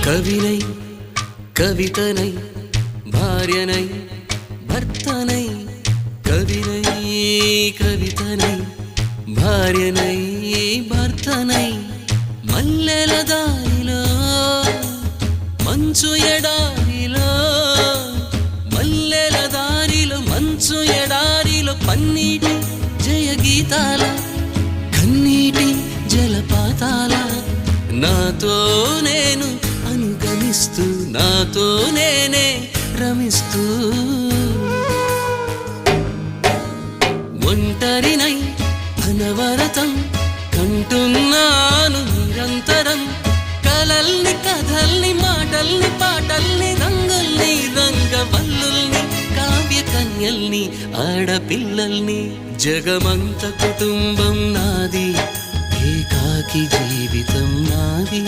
కవినై కవితనై భార్యనై భర్తనై కవినై కవితనై భార్యనై భర్తనై మల్లెల దారిలో మంచు ఎడారిలో మల్లెల దారిలో మంచు ఎడారిలో పన్నీటి జయ గీతాల కన్నీటి జలపాతాల నాతో నేను అనుగమిస్తూ నాతో నేనే రమిస్తూ ఒంటరినై అనవరతం కంటున్నాను నిరంతరం కలల్ని కథల్ని మాటల్ని పాటల్ని రంగుల్ని రంగవల్లుల్ని కావ్య కన్యల్ని ఆడపిల్లల్ని జగమంత కుటుంబం నాది ఏకాకి జీవితం నాది